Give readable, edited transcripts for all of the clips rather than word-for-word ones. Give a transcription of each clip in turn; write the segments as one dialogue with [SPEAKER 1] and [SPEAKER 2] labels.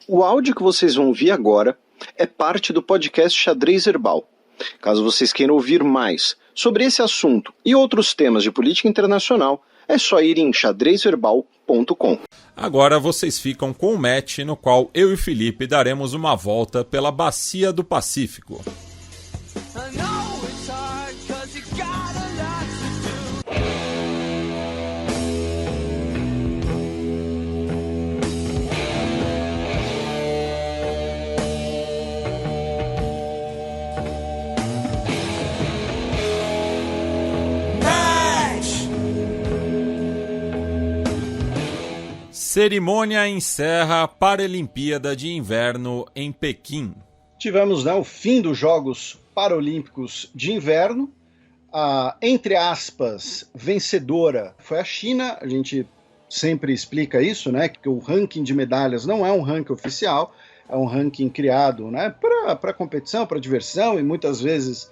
[SPEAKER 1] O áudio que vocês vão ouvir agora é parte do podcast Xadrez Herbal. Caso vocês queiram ouvir mais sobre esse assunto e outros temas de política internacional, é só ir em xadrezherbal.com.
[SPEAKER 2] Agora vocês ficam com o match no qual eu e o Felipe daremos uma volta pela Bacia do Pacífico. Cerimônia encerra a Paralimpíada de Inverno em Pequim.
[SPEAKER 3] Tivemos o fim dos Jogos Paralímpicos de Inverno. A, entre aspas, vencedora foi a China. A gente sempre explica isso, né? Que o ranking de medalhas não é um ranking oficial, é um ranking criado, né, para competição, para diversão, e muitas vezes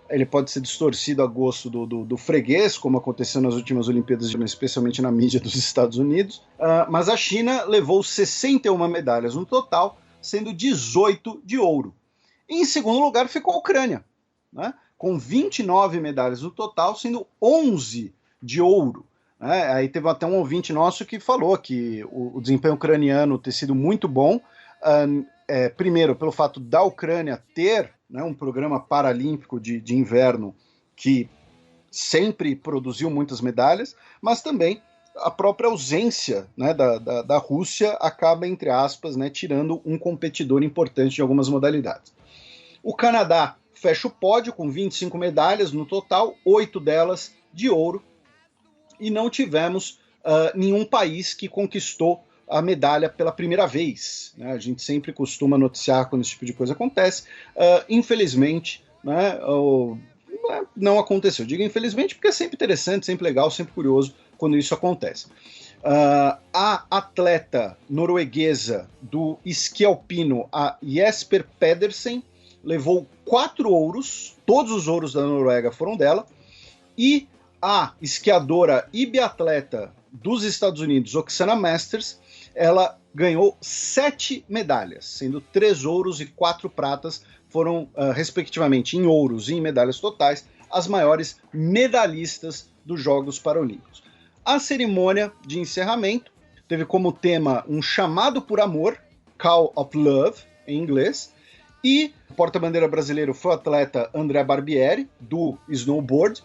[SPEAKER 3] ele pode ser distorcido a gosto do freguês, como aconteceu nas últimas Olimpíadas, especialmente na mídia dos Estados Unidos. Mas a China levou 61 medalhas no total, sendo 18 de ouro. E em segundo lugar ficou a Ucrânia, né, com 29 medalhas no total, sendo 11 de ouro. Aí teve até um ouvinte nosso que falou que o desempenho ucraniano ter sido muito bom, primeiro pelo fato da Ucrânia ter, né, um programa paralímpico de inverno que sempre produziu muitas medalhas, mas também a própria ausência, né, da Rússia acaba, entre aspas, né, tirando um competidor importante de algumas modalidades. O Canadá fecha o pódio com 25 medalhas no total, 8 delas de ouro, e não tivemos nenhum país que conquistou a medalha pela primeira vez, né? A gente sempre costuma noticiar quando esse tipo de coisa acontece. Infelizmente, né, não aconteceu. Digo infelizmente porque é sempre interessante, sempre legal, sempre curioso quando isso acontece. A atleta norueguesa do esqui alpino, a Jesper Pedersen, levou 4 ouros, todos os ouros da Noruega foram dela, e a esquiadora e biatleta dos Estados Unidos, Oksana Masters, ela ganhou 7 medalhas, sendo 3 ouros e 4 pratas, foram, respectivamente, em ouros e em medalhas totais, as maiores medalhistas dos Jogos Paralímpicos. A cerimônia de encerramento teve como tema um chamado por amor, Call of Love, em inglês, e o porta-bandeira brasileiro foi o atleta André Barbieri, do snowboard.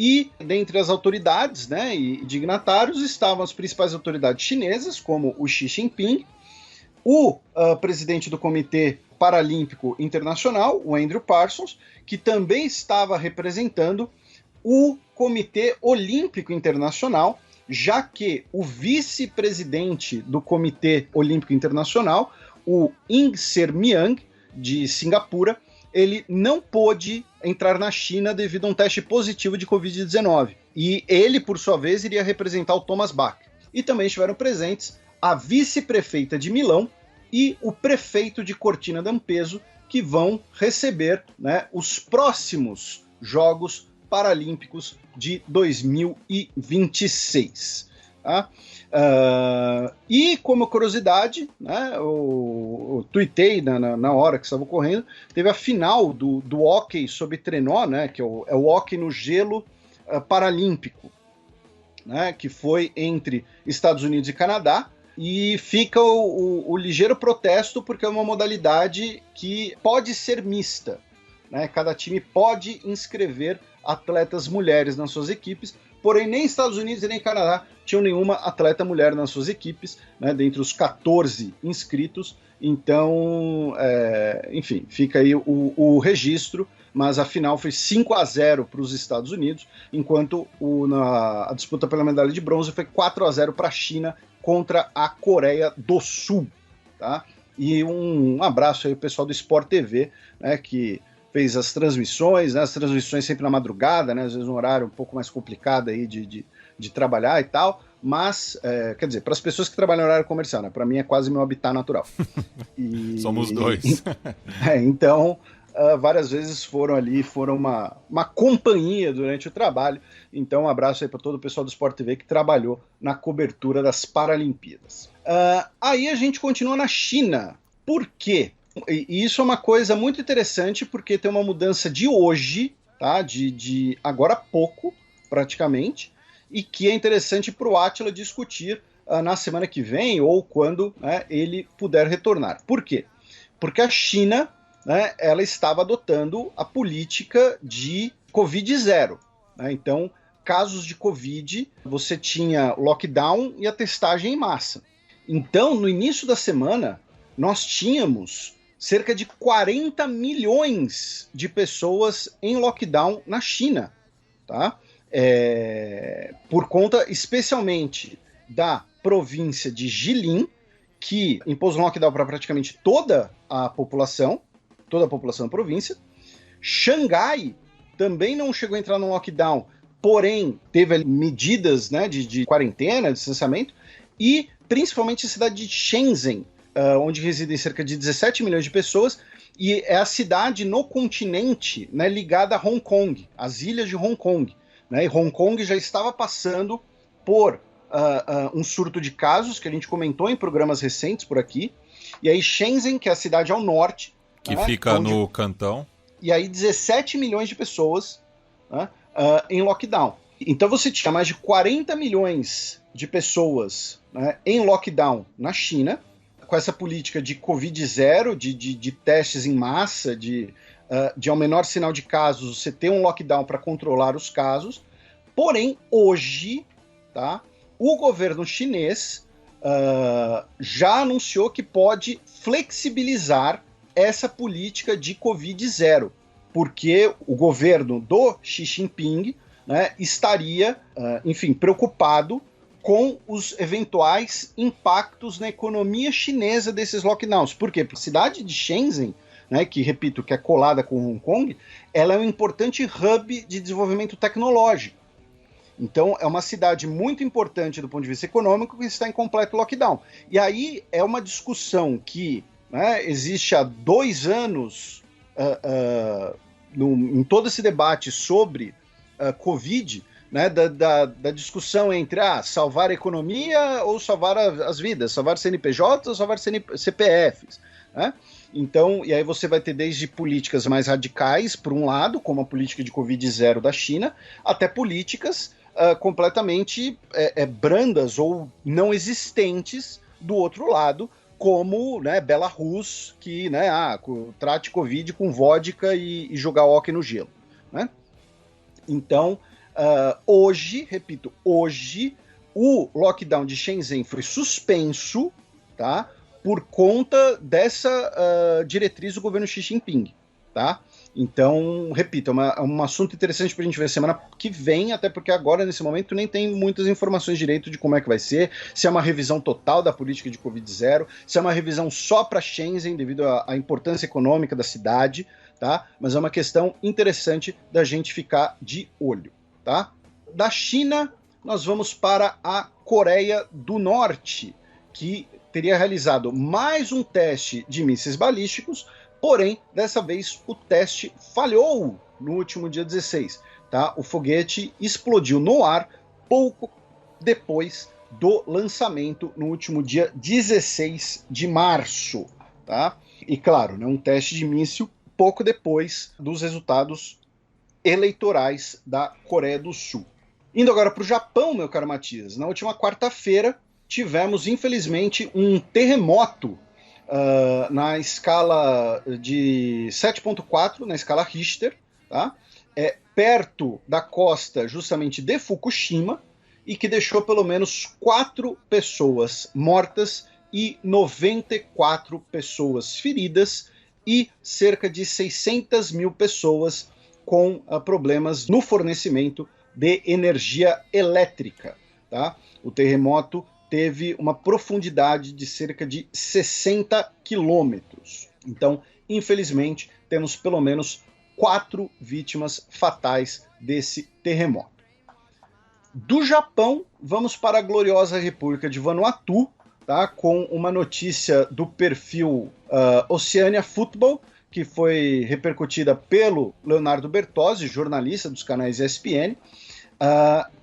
[SPEAKER 3] E dentre as autoridades, né, e dignatários estavam as principais autoridades chinesas, como o Xi Jinping, o presidente do Comitê Paralímpico Internacional, o Andrew Parsons, que também estava representando o Comitê Olímpico Internacional, já que o vice-presidente do Comitê Olímpico Internacional, o Ng Ser Miang, de Singapura, ele não pôde entrar na China devido a um teste positivo de Covid-19. E ele, por sua vez, iria representar o Thomas Bach. E também estiveram presentes a vice-prefeita de Milão e o prefeito de Cortina d'Ampezzo, que vão receber, né, os próximos Jogos Paralímpicos de 2026. Tá? E como curiosidade, né, eu tuitei na hora que estava ocorrendo, teve a final do hóquei sobre trenó, né, que é o hóquei no gelo paralímpico, né, que foi entre Estados Unidos e Canadá, e fica o ligeiro protesto porque é uma modalidade que pode ser mista, né, cada time pode inscrever atletas mulheres nas suas equipes, porém nem Estados Unidos e nem Canadá tinham nenhuma atleta mulher nas suas equipes, né, dentre os 14 inscritos. Então, enfim, fica aí o registro, mas a final foi 5-0 para os Estados Unidos, enquanto a disputa pela medalha de bronze foi 4-0 para a China contra a Coreia do Sul. Tá? E um abraço aí ao pessoal do Sport TV, né, que fez as transmissões, né, as transmissões sempre na madrugada, né, às vezes um horário um pouco mais complicado aí de trabalhar e tal, mas, quer dizer, para as pessoas que trabalham no horário comercial, né, para mim é quase meu habitat natural.
[SPEAKER 2] Somos dois.
[SPEAKER 3] Então, várias vezes foram uma companhia durante o trabalho, então um abraço aí para todo o pessoal do Sport TV que trabalhou na cobertura das Paralimpíadas. Aí a gente continua na China. Por quê? E isso é uma coisa muito interessante, porque tem uma mudança de hoje, tá? De agora há pouco, praticamente, e que é interessante para o Átila discutir na semana que vem ou quando, né, ele puder retornar. Por quê? Porque a China, né, ela estava adotando a política de Covid-0. Né? Então, casos de Covid, você tinha lockdown e a testagem em massa. Então, no início da semana, nós tínhamos cerca de 40 milhões de pessoas em lockdown na China, tá? Por conta, especialmente, da província de Jilin, que impôs um lockdown para praticamente toda a população da província. Xangai também não chegou a entrar no lockdown, porém teve medidas, né, de quarentena, de distanciamento, e principalmente a cidade de Shenzhen, onde residem cerca de 17 milhões de pessoas, e é a cidade no continente, né, ligada a Hong Kong, as ilhas de Hong Kong. Né, e Hong Kong já estava passando por um surto de casos, que a gente comentou em programas recentes por aqui, e aí Shenzhen, que é a cidade ao norte,
[SPEAKER 2] que fica no Cantão,
[SPEAKER 3] e aí 17 milhões de pessoas, né, em lockdown. Então você tinha mais de 40 milhões de pessoas, né, em lockdown na China, com essa política de Covid-0, de testes em massa, de ao menor sinal de casos, você ter um lockdown para controlar os casos. Porém, hoje, tá, o governo chinês já anunciou que pode flexibilizar essa política de Covid-0, porque o governo do Xi Jinping, né, estaria, enfim, preocupado com os eventuais impactos na economia chinesa desses lockdowns. Por quê? Porque a cidade de Shenzhen, né, que, repito, que é colada com Hong Kong, ela é um importante hub de desenvolvimento tecnológico. Então, é uma cidade muito importante do ponto de vista econômico que está em completo lockdown. E aí é uma discussão que, né, existe há 2 anos em todo esse debate sobre Covid, né, da discussão entre salvar a economia ou salvar as vidas, salvar CNPJs ou salvar CPFs. Né? Então, e aí você vai ter desde políticas mais radicais, por um lado, como a política de Covid-0 da China, até políticas completamente brandas ou não existentes do outro lado, como, né, Belarus, que, né, trate Covid com vodka e jogar hóquei no gelo. Né? Então, hoje, repito, o lockdown de Shenzhen foi suspenso, tá, por conta dessa diretriz do governo Xi Jinping, tá? Então, repito, é um assunto interessante para a gente ver semana que vem, até porque agora, nesse momento, nem tem muitas informações direito de como é que vai ser, se é uma revisão total da política de Covid-0, se é uma revisão só para Shenzhen, devido à importância econômica da cidade, tá? Mas é uma questão interessante da gente ficar de olho, tá? Da China, nós vamos para a Coreia do Norte, que teria realizado mais um teste de mísseis balísticos, porém, dessa vez, o teste falhou no último dia 16. Tá? O foguete explodiu no ar pouco depois do lançamento, no último dia 16 de março. Tá? E, claro, né, um teste de míssil pouco depois dos resultados eleitorais da Coreia do Sul. Indo agora para o Japão, meu caro Matias, na última quarta-feira tivemos, infelizmente, um terremoto na escala de 7.4, na escala Richter, tá? Perto da costa justamente de Fukushima, e que deixou pelo menos 4 pessoas mortas e 94 pessoas feridas, e cerca de 600 mil pessoas com problemas no fornecimento de energia elétrica. Tá? O terremoto teve uma profundidade de cerca de 60 quilômetros. Então, infelizmente, temos pelo menos 4 vítimas fatais desse terremoto. Do Japão, vamos para a gloriosa República de Vanuatu, tá? Com uma notícia do perfil Oceania Football, que foi repercutida pelo Leonardo Bertozzi, jornalista dos canais ESPN,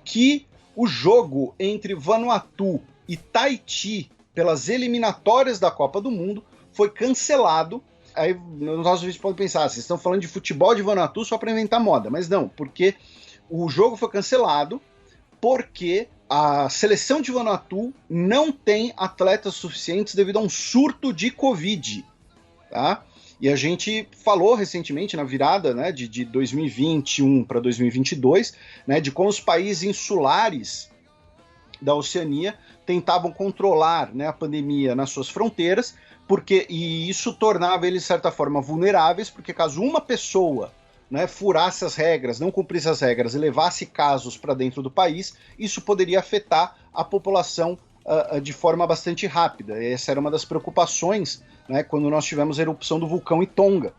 [SPEAKER 3] que o jogo entre Vanuatu e Tahiti pelas eliminatórias da Copa do Mundo foi cancelado. Aí nos nossos vídeos podem pensar, vocês estão falando de futebol de Vanuatu só para inventar moda, mas não, porque o jogo foi cancelado porque a seleção de Vanuatu não tem atletas suficientes devido a um surto de Covid, tá? E a gente falou recentemente, na virada, né, de 2021 para 2022, né, de como os países insulares da Oceania tentavam controlar, né, a pandemia nas suas fronteiras, e isso tornava eles, de certa forma, vulneráveis, porque caso uma pessoa, né, furasse as regras, não cumprisse as regras e levasse casos para dentro do país, isso poderia afetar a população de forma bastante rápida. Essa era uma das preocupações, né, quando nós tivemos a erupção do vulcão Itonga.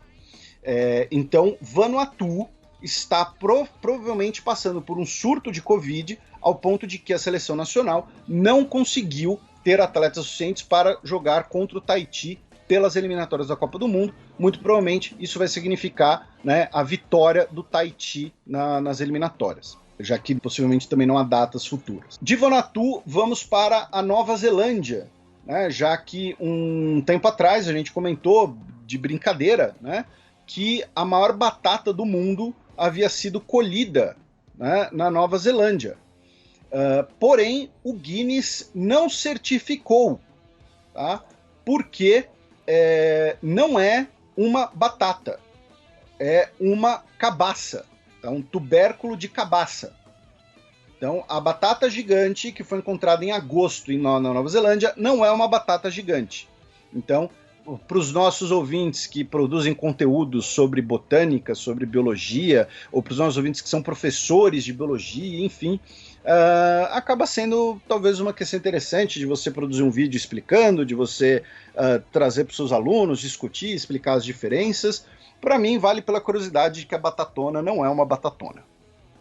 [SPEAKER 3] Então, Vanuatu está provavelmente passando por um surto de Covid, ao ponto de que a seleção nacional não conseguiu ter atletas suficientes para jogar contra o Tahiti pelas eliminatórias da Copa do Mundo. Muito provavelmente isso vai significar, né, a vitória do Tahiti nas eliminatórias, já que possivelmente também não há datas futuras. De Vanuatu, vamos para a Nova Zelândia, né, já que um tempo atrás a gente comentou de brincadeira, né, que a maior batata do mundo havia sido colhida, né, na Nova Zelândia. Porém, o Guinness não certificou, tá? Porque não é uma batata, é uma cabaça, tá? Um tubérculo de cabaça. Então, a batata gigante que foi encontrada em agosto na Nova Zelândia não é uma batata gigante. Então, para os nossos ouvintes que produzem conteúdos sobre botânica, sobre biologia, ou para os nossos ouvintes que são professores de biologia, enfim, acaba sendo talvez uma questão interessante de você produzir um vídeo explicando, de você trazer para os seus alunos, discutir, explicar as diferenças. Para mim, vale pela curiosidade de que a batatona não é uma batatona.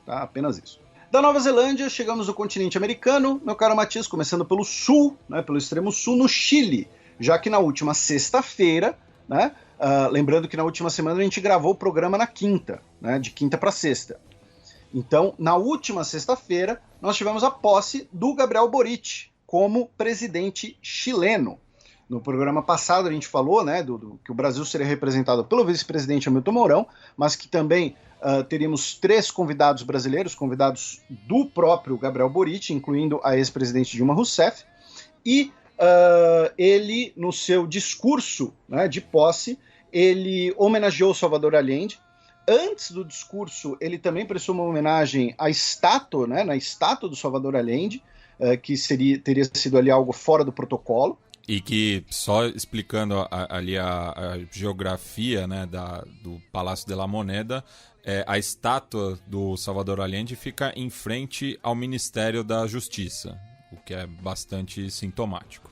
[SPEAKER 3] Tá? Apenas isso. Da Nova Zelândia, chegamos no continente americano, meu caro Matias, começando pelo sul, né, pelo extremo sul, no Chile, já que na última sexta-feira, né, lembrando que na última semana a gente gravou o programa na quinta, né, de quinta para sexta. Então, na última sexta-feira, nós tivemos a posse do Gabriel Boric como presidente chileno. No programa passado a gente falou, né, que o Brasil seria representado pelo vice-presidente Hamilton Mourão, mas que também teríamos 3 convidados brasileiros, convidados do próprio Gabriel Boric, incluindo a ex-presidente Dilma Rousseff, e ele, no seu discurso, né, de posse, ele homenageou Salvador Allende. Antes do discurso, ele também prestou uma homenagem à estátua, né, na estátua do Salvador Allende, que teria sido ali algo fora do protocolo.
[SPEAKER 2] E que, só explicando ali a geografia, né, do Palácio de la Moneda, a estátua do Salvador Allende fica em frente ao Ministério da Justiça, o que é bastante sintomático.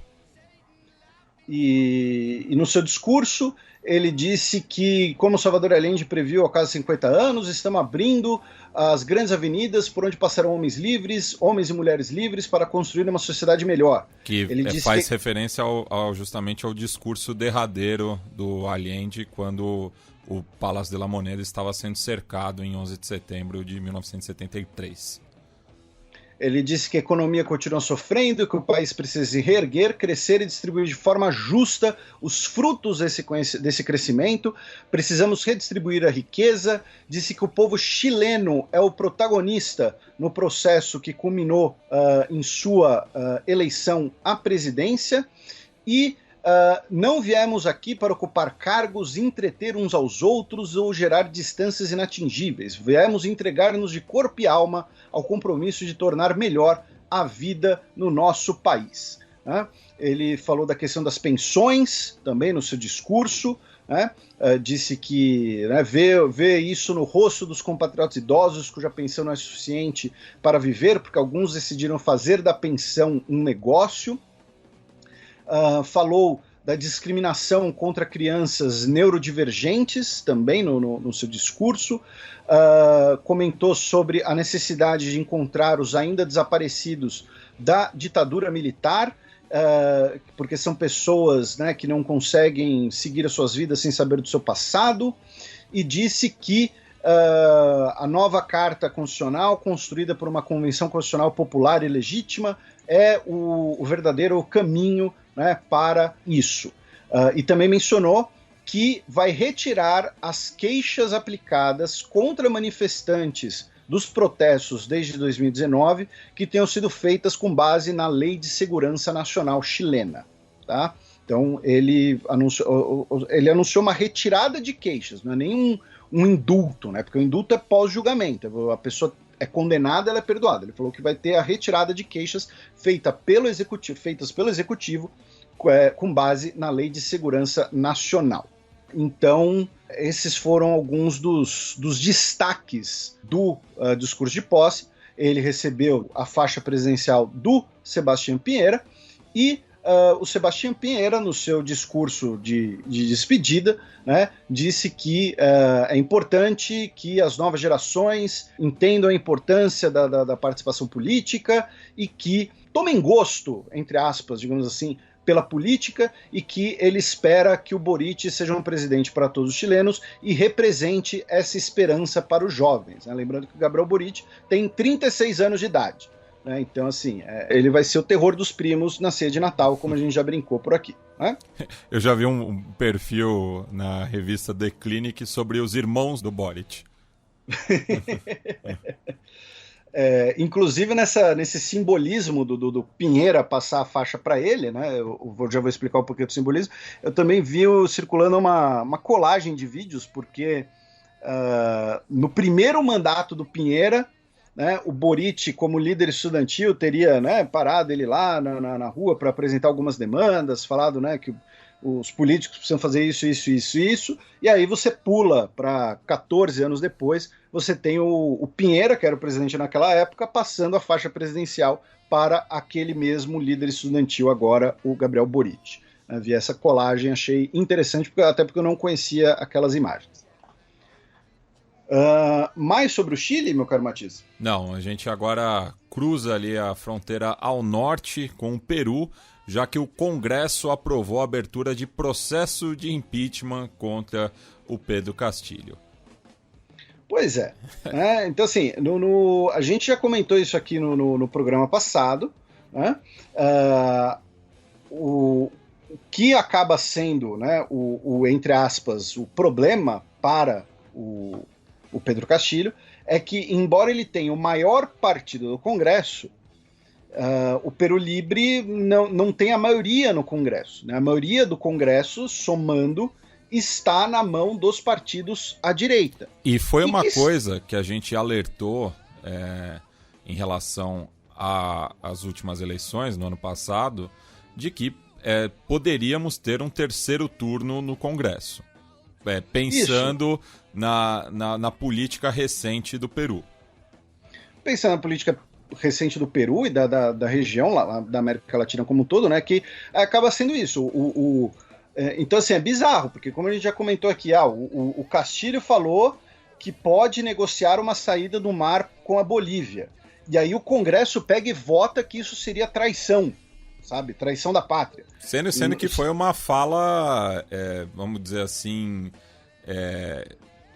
[SPEAKER 3] E no seu discurso, ele disse que, como Salvador Allende previu há quase 50 anos, estamos abrindo as grandes avenidas por onde passarão homens livres, homens e mulheres livres, para construir uma sociedade melhor.
[SPEAKER 2] Que ele faz referência justamente ao discurso derradeiro do Allende, quando o Palácio de la Moneda estava sendo cercado em 11 de setembro de 1973.
[SPEAKER 3] Ele disse que a economia continua sofrendo, que o país precisa se reerguer, crescer e distribuir de forma justa os frutos desse crescimento. Precisamos redistribuir a riqueza. Disse que o povo chileno é o protagonista no processo que culminou em sua eleição à presidência. E não viemos aqui para ocupar cargos, entreter uns aos outros ou gerar distâncias inatingíveis. Viemos entregar-nos de corpo e alma ao compromisso de tornar melhor a vida no nosso país. Né? Ele falou da questão das pensões também no seu discurso, né? Disse que, né, vê isso no rosto dos compatriotas idosos cuja pensão não é suficiente para viver, porque alguns decidiram fazer da pensão um negócio. Falou da discriminação contra crianças neurodivergentes também no seu discurso, comentou sobre a necessidade de encontrar os ainda desaparecidos da ditadura militar, porque são pessoas, né, que não conseguem seguir as suas vidas sem saber do seu passado, e disse que a nova Carta Constitucional, construída por uma convenção constitucional popular e legítima, é o verdadeiro caminho né, para isso. E também mencionou que vai retirar as queixas aplicadas contra manifestantes dos protestos desde 2019 que tenham sido feitas com base na Lei de Segurança Nacional chilena. Tá? Então, ele anunciou uma retirada de queixas, não é nem um indulto, né? Porque o indulto é pós-julgamento, a pessoa é condenada, ela é perdoada. Ele falou que vai ter a retirada de queixas feitas pelo Executivo com base na Lei de Segurança Nacional. Então, esses foram alguns dos destaques do discurso de posse. Ele recebeu a faixa presidencial do Sebastián Piñera e o Sebastián Piñera, no seu discurso de despedida, né, disse que é importante que as novas gerações entendam a importância da participação política e que tomem gosto, entre aspas, digamos assim, pela política, e que ele espera que o Boric seja um presidente para todos os chilenos e represente essa esperança para os jovens. Né? Lembrando que o Gabriel Boric tem 36 anos de idade. Né? Então, assim, ele vai ser o terror dos primos na ceia de Natal, como a gente já brincou por aqui. Né?
[SPEAKER 2] Eu já vi um perfil na revista The Clinic sobre os irmãos do Boric.
[SPEAKER 3] Inclusive nesse simbolismo do Piñera passar a faixa para ele, né? Eu já vou explicar um pouquinho do simbolismo. Eu também vi circulando uma colagem de vídeos, porque no primeiro mandato do Piñera, né, o Boric, como líder estudantil, teria, né, parado ele lá na rua para apresentar algumas demandas, falado, né, que os políticos precisam fazer isso, e aí você pula para 14 anos depois, você tem o Piñera, que era o presidente naquela época, passando a faixa presidencial para aquele mesmo líder estudantil, agora o Gabriel Boric. Vi essa colagem, achei interessante, até porque eu não conhecia aquelas imagens. Mais sobre o Chile, meu caro Matias?
[SPEAKER 2] Não, a gente agora cruza ali a fronteira ao norte com o Peru, já que o Congresso aprovou a abertura de processo de impeachment contra o Pedro Castillo.
[SPEAKER 3] Pois é. Então, assim, a gente já comentou isso aqui no programa passado. Né? O que acaba sendo, né, entre aspas, o problema para o Pedro Castillo é que, embora ele tenha o maior partido do Congresso, o Peru Libre não tem a maioria no Congresso. Né? A maioria do Congresso, somando, está na mão dos partidos à direita.
[SPEAKER 2] E foi uma coisa que a gente alertou em relação às últimas eleições, no ano passado, de que poderíamos ter um terceiro turno no Congresso. Pensando na política recente do Peru.
[SPEAKER 3] Pensando na política recente do Peru e da região lá, da América Latina como um todo, né, que acaba sendo isso. Então, assim, é bizarro, porque como a gente já comentou aqui, o Castillo falou que pode negociar uma saída do mar com a Bolívia. E aí o Congresso pega e vota que isso seria traição, sabe? Traição da pátria.
[SPEAKER 2] Sendo que foi uma fala, vamos dizer assim,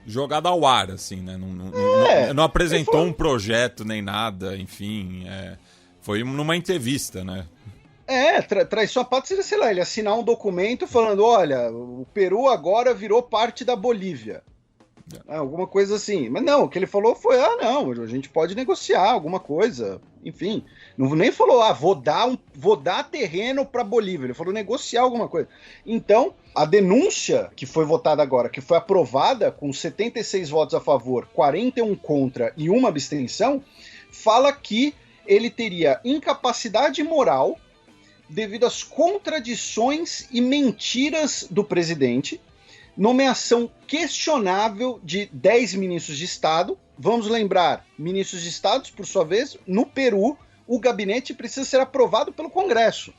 [SPEAKER 2] jogada ao ar, assim, né? Não apresentou um projeto nem nada, enfim. Foi numa entrevista, né?
[SPEAKER 3] Traição à pátria seria, sei lá, ele assinar um documento falando, olha, o Peru agora virou parte da Bolívia. Alguma coisa assim. Mas não, o que ele falou foi, não, a gente pode negociar alguma coisa. Enfim, nem falou, vou dar terreno para Bolívia. Ele falou negociar alguma coisa. Então, a denúncia que foi votada agora, que foi aprovada com 76 votos a favor, 41 contra e uma abstenção, fala que ele teria incapacidade moral devido às contradições e mentiras do presidente, nomeação questionável de 10 ministros de Estado. Vamos lembrar, ministros de Estado, por sua vez, no Peru, o gabinete precisa ser aprovado pelo Congresso.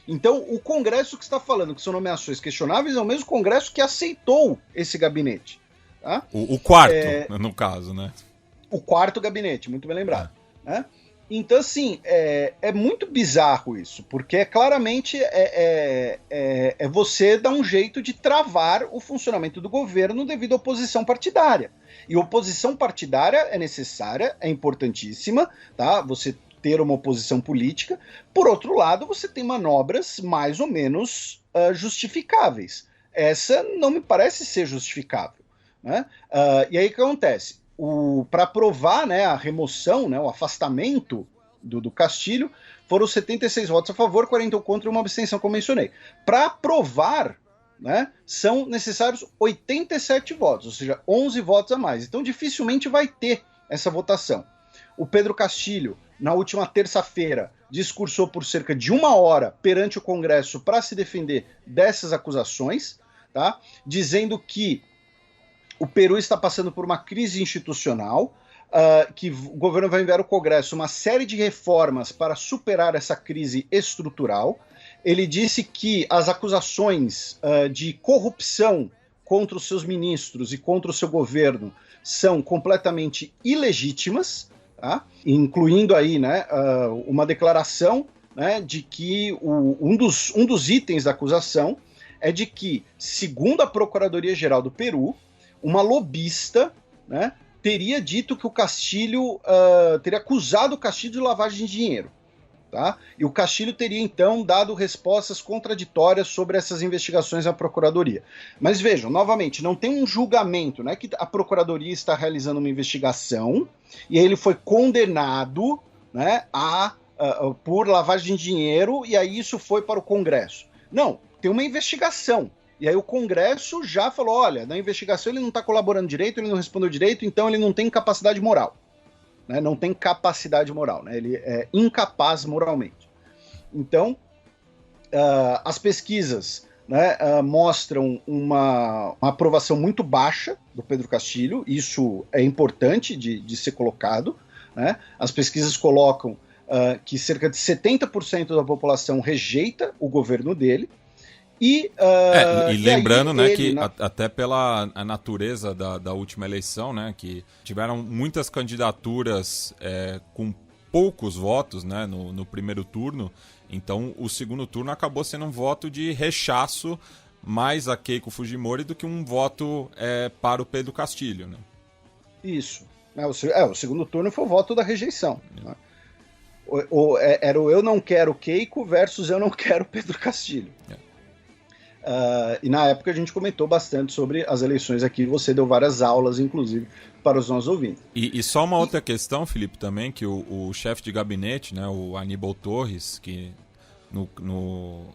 [SPEAKER 3] Então, o Congresso que está falando que são nomeações questionáveis é o mesmo Congresso que aceitou esse gabinete. Tá?
[SPEAKER 2] O quarto, no caso, né?
[SPEAKER 3] O quarto gabinete, muito bem lembrado. Né? Então, assim, é muito bizarro isso, porque claramente você dar um jeito de travar o funcionamento do governo devido à oposição partidária. E oposição partidária é necessária, é importantíssima, tá? Você ter uma oposição política. Por outro lado, você tem manobras mais ou menos justificáveis. Essa não me parece ser justificável, né? E aí o que acontece? Para aprovar, né, a remoção, né, o afastamento do Castilho, foram 76 votos a favor, 41 contra e uma abstenção, como mencionei. Para aprovar, né, são necessários 87 votos, ou seja, 11 votos a mais. Então dificilmente vai ter essa votação. O Pedro Castilho, na última terça-feira, discursou por cerca de 1 hora perante o Congresso para se defender dessas acusações, tá? Dizendo que o Peru está passando por uma crise institucional, que o governo vai enviar ao Congresso uma série de reformas para superar essa crise estrutural. Ele disse que as acusações de corrupção contra os seus ministros e contra o seu governo são completamente ilegítimas, tá? Incluindo aí, né, uma declaração, né, de que um dos itens da acusação é de que, segundo a Procuradoria-Geral do Peru, uma lobista, né, teria dito que o Castilho teria acusado o Castilho de lavagem de dinheiro, tá? E o Castilho teria então dado respostas contraditórias sobre essas investigações à Procuradoria. Mas vejam, novamente, não tem um julgamento, né, que a Procuradoria está realizando uma investigação e ele foi condenado, né, por lavagem de dinheiro e aí isso foi para o Congresso. Não, tem uma investigação. E aí o Congresso já falou, olha, na investigação ele não está colaborando direito, ele não respondeu direito, então ele não tem capacidade moral. Né? Não tem capacidade moral, né? Ele é incapaz moralmente. Então, as pesquisas, né, mostram uma aprovação muito baixa do Pedro Castilho, isso é importante de ser colocado. Né? As pesquisas colocam que cerca de 70% da população rejeita o governo dele. E
[SPEAKER 2] lembrando, né,
[SPEAKER 3] ele,
[SPEAKER 2] que até pela natureza da última eleição, né, que tiveram muitas candidaturas com poucos votos, né, no primeiro turno, então o segundo turno acabou sendo um voto de rechaço mais a Keiko Fujimori do que um voto para o Pedro Castilho. Né?
[SPEAKER 3] Isso. O segundo turno foi o voto da rejeição. Né? Era o eu não quero Keiko versus eu não quero Pedro Castilho. E na época a gente comentou bastante sobre as eleições aqui, você deu várias aulas, inclusive, para os nossos ouvintes.
[SPEAKER 2] E só uma outra questão, Felipe, também, que o chefe de gabinete, né, o Aníbal Torres, que no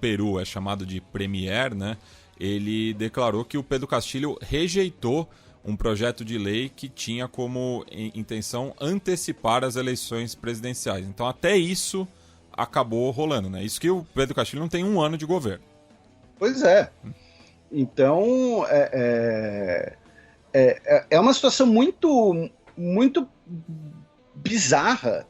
[SPEAKER 2] Peru é chamado de premier, né, ele declarou que o Pedro Castilho rejeitou um projeto de lei que tinha como intenção antecipar as eleições presidenciais. Então até isso acabou rolando, né? Isso que o Pedro Castilho não tem 1 ano de governo.
[SPEAKER 3] Pois é. Então, é uma situação muito, muito bizarra,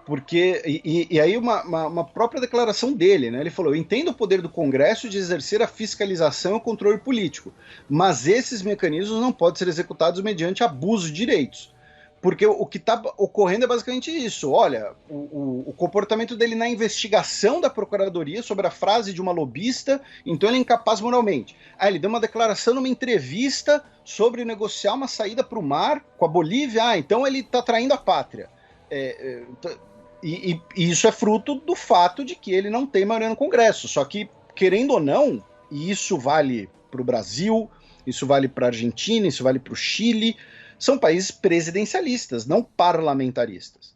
[SPEAKER 3] porque, e aí uma própria declaração dele, né? Ele falou, eu entendo o poder do Congresso de exercer a fiscalização e o controle político, mas esses mecanismos não podem ser executados mediante abuso de direitos. Porque o que está ocorrendo é basicamente isso. Olha, o comportamento dele na investigação da Procuradoria sobre a frase de uma lobista, então ele é incapaz moralmente. Ele deu uma declaração numa entrevista sobre negociar uma saída para o mar com a Bolívia, então ele está traindo a pátria. E isso é fruto do fato de que ele não tem maioria no Congresso. Só que, querendo ou não, e isso vale para o Brasil, isso vale para a Argentina, isso vale para o Chile, são países presidencialistas, não parlamentaristas.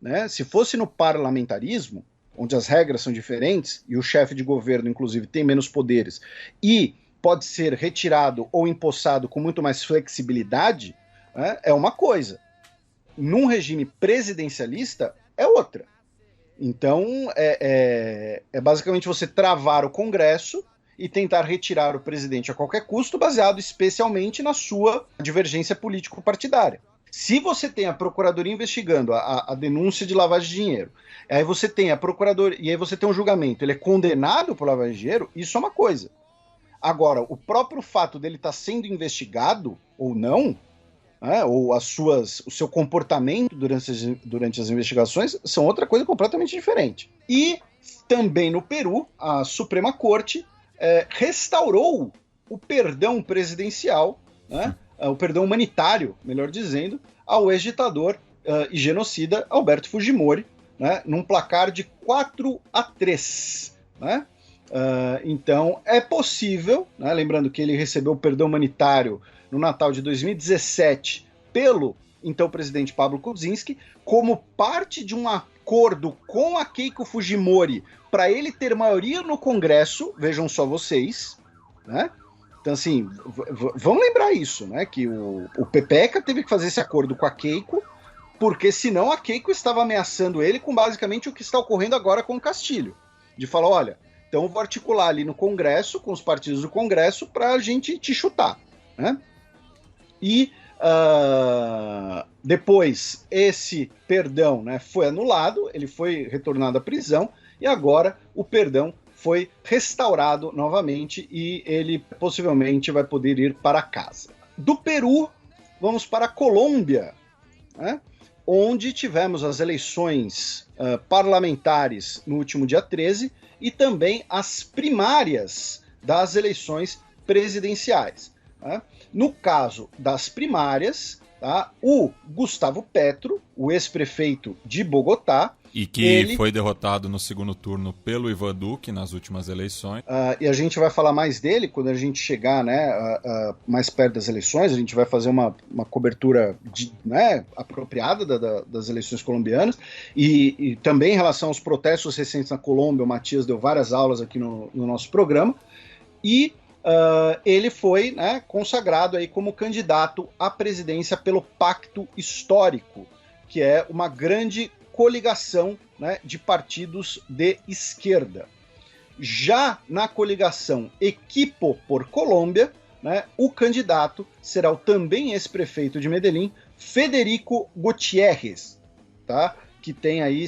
[SPEAKER 3] Né? Se fosse no parlamentarismo, onde as regras são diferentes, e o chefe de governo, inclusive, tem menos poderes, e pode ser retirado ou empossado com muito mais flexibilidade, né, é uma coisa. Num regime presidencialista, é outra. Então, é basicamente você travar o Congresso e tentar retirar o presidente a qualquer custo, baseado especialmente na sua divergência político-partidária. Se você tem a Procuradoria investigando a denúncia de lavagem de dinheiro, aí você tem a Procuradoria, e aí você tem um julgamento, ele é condenado por lavagem de dinheiro, isso é uma coisa. Agora, o próprio fato dele estar sendo investigado ou não, né, ou o seu comportamento durante as investigações, são outra coisa completamente diferente. E também no Peru, a Suprema Corte restaurou o perdão presidencial, né, o perdão humanitário, melhor dizendo, ao ex-ditador e genocida Alberto Fujimori, né, num placar de 4-3. Né? Então, é possível, né, lembrando que ele recebeu o perdão humanitário no Natal de 2017 pelo então presidente Pablo Kuczynski, como parte de um acordo com a Keiko Fujimori para ele ter maioria no Congresso, vejam só vocês, né? Então, assim, vamos lembrar isso, né? Que o Pepeca teve que fazer esse acordo com a Keiko, porque senão a Keiko estava ameaçando ele com basicamente o que está ocorrendo agora com o Castilho. De falar, olha, então eu vou articular ali no Congresso, com os partidos do Congresso, para a gente te chutar, né? E depois esse perdão, né, foi anulado, ele foi retornado à prisão, e agora o perdão foi restaurado novamente e ele possivelmente vai poder ir para casa. Do Peru, vamos para a Colômbia, né, onde tivemos as eleições parlamentares no último dia 13 e também as primárias das eleições presidenciais. Né? No caso das primárias, tá, o Gustavo Petro, o ex-prefeito de Bogotá,
[SPEAKER 2] e que foi derrotado no segundo turno pelo Ivan Duque nas últimas eleições.
[SPEAKER 3] E a gente vai falar mais dele quando a gente chegar, né, mais perto das eleições. A gente vai fazer uma cobertura né, apropriada das eleições colombianas. E também em relação aos protestos recentes na Colômbia, o Matias deu várias aulas aqui no nosso programa. E ele foi, né, consagrado aí como candidato à presidência pelo Pacto Histórico, que é uma grande coligação, né, de partidos de esquerda. Já na coligação Equipo por Colômbia, né, o candidato será o também ex-prefeito de Medellín, Federico Gutiérrez, tá? Que tem aí